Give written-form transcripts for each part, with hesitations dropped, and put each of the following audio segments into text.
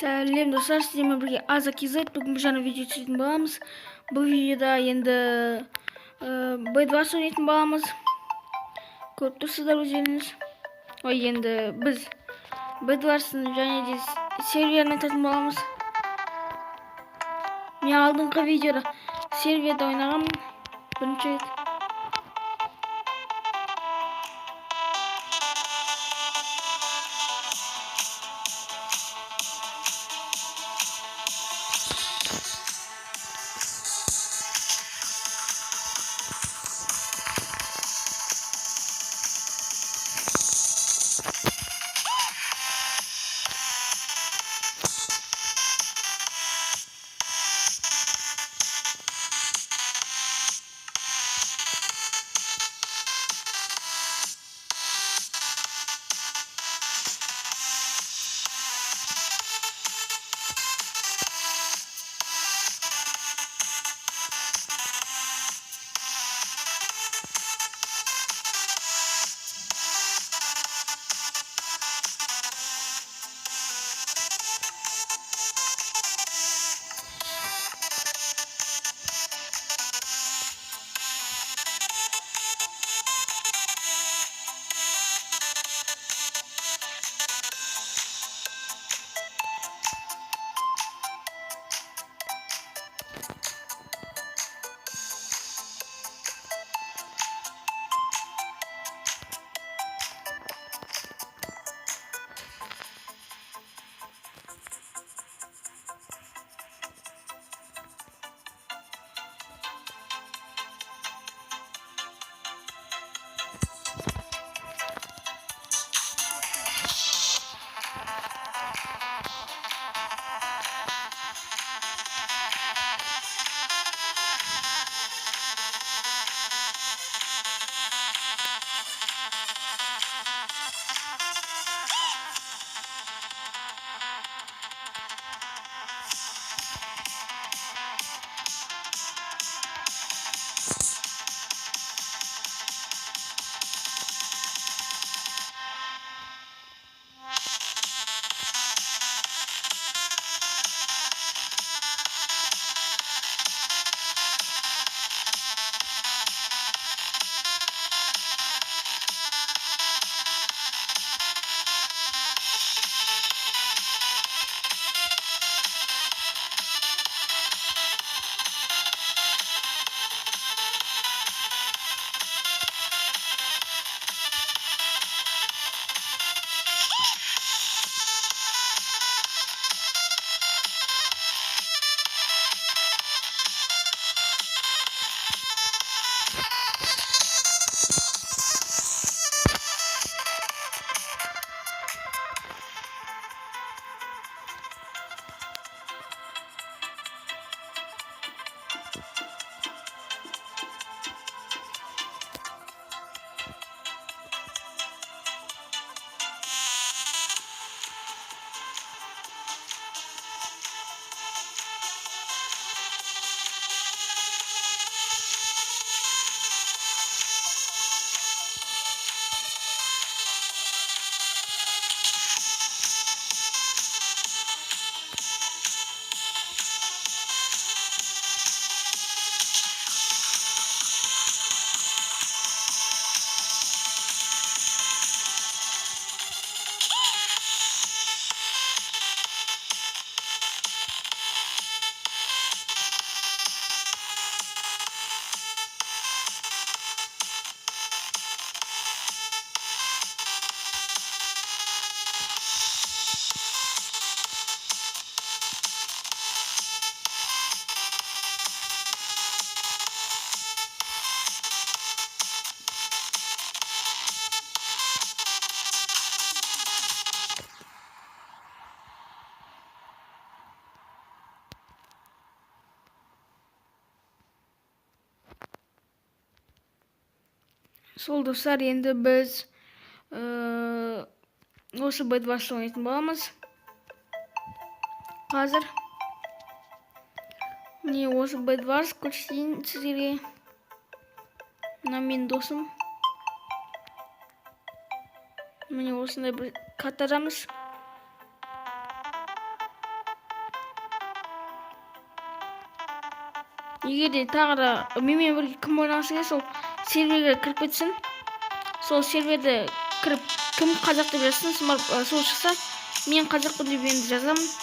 Сәлем достар, сіздермен бірге Азакизет. Бүгін бір жаңа видео түсіретін боламыз. Бұл видеода енді Б2 ойнайтын боламыз. Көріп тұрсыздар өздеріңіз. Ой, енді біз Б2-сын және де серверін айтатын боламыз. Мен алдыңғы видеода серверді ойнағанмын бірінші рет. Сол достар, енді біз осы Б2-сын ойнайтын боламыз. Қазір міне осы Б2 көрсетейін сіздерге. Мына менің досым. Міне осындай бір картадамыз. егер де тағы да менімен бірге кім ойнағысы келсе сол серверге кіріп кетсін. Сол серверде кіріп кім қазақ деп жазсын, сол шықса мен қазақпын деп енді жазамын.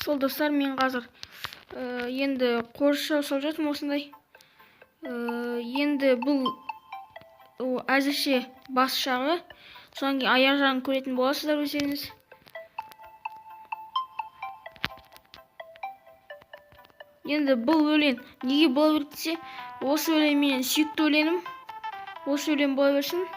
Сол достар, мен қазір енді қоршау салып жатырмын осындай. Енді бұл әзірше бас жағы, содан кейін аяқ жағын көретін боласыздар өздеріңіз. Енді бұл өлең неге бола берді десе, осы өлең менің сүйікті өлеңім. Осы өлең бола берсін.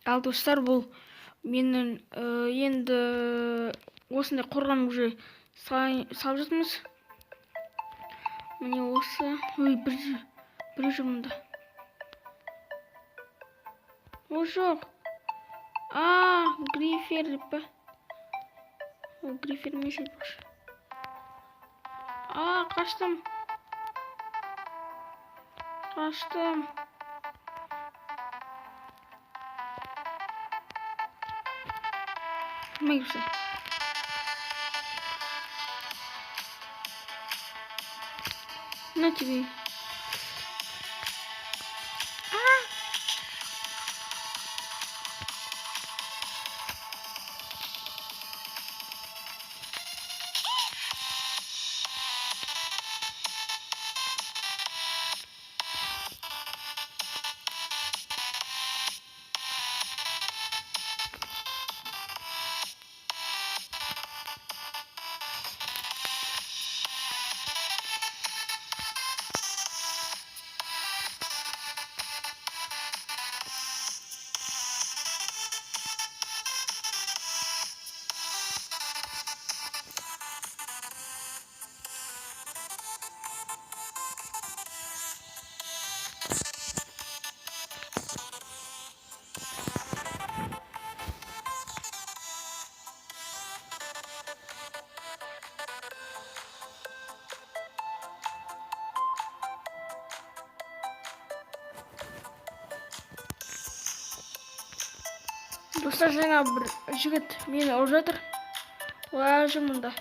Ал достар, бұл менің енді осындай қорған уже салып жатырмыз. Міне осы. Ой, бір жұмында. О, жоқ. Грифер деп па? Грифер мешет баш. Қаштым. Кімге кірсе? На тебе. Достар, жаңа бір жігіт мені ұрып жатыр. Жұмында.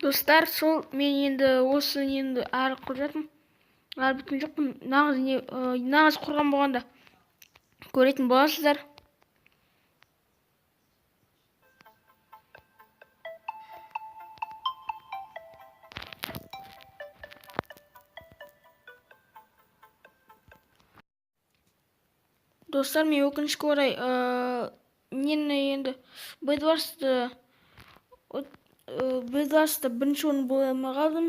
Достар, сол мен енді осы енді әрі құрып жатырмын. Әрі біткен жоқпын. Нағыз құрған болғанда көретін боласыздар. Достар, мен өкінішке орай нені енді Bedwars'ты бірінші орын бола алмай қалдым.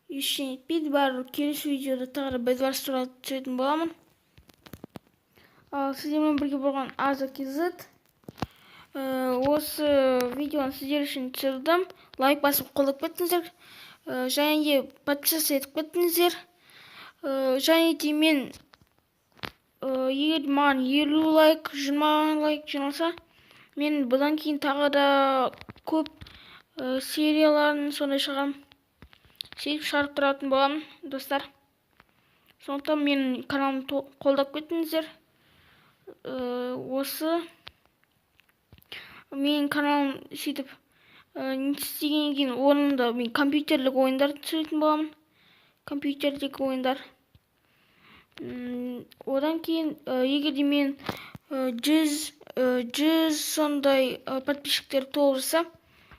Ештеңе етпейді, бәрібір келесі видеода тағы Bedwars туралы түсетін боламын. Ал сіздермен бірге болған AzaKZ. Осы видеоны сіздер үшін түсірдім. Лайк басып қолдап кеттіңіздер. Және де подписаться етіп кеттіңіздер. Және де мен егер маған 50 лайк, 20 лайк жиналса, мен бұдан кейін тағы да көп серияларын сондай шығарып тұратын боламын, достар. Сондықтан менің каналымды қолдап кеттіңіздер. Осы менің каналым сөйтіп істегеннен кейін орнында мен компьютерлік ойындар түсіретін боламын. Компьютердегі ойындар. Одан кейін егер де мен 100 сондай подписчиктер толырса,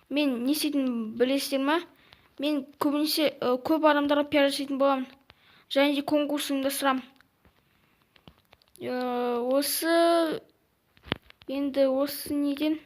мен не істейтінімді білесіздер ма? Мен көбінесе көп адамдарға пиар жасайтын боламын. Және де конкурс ұйымдастырамын. Осы неден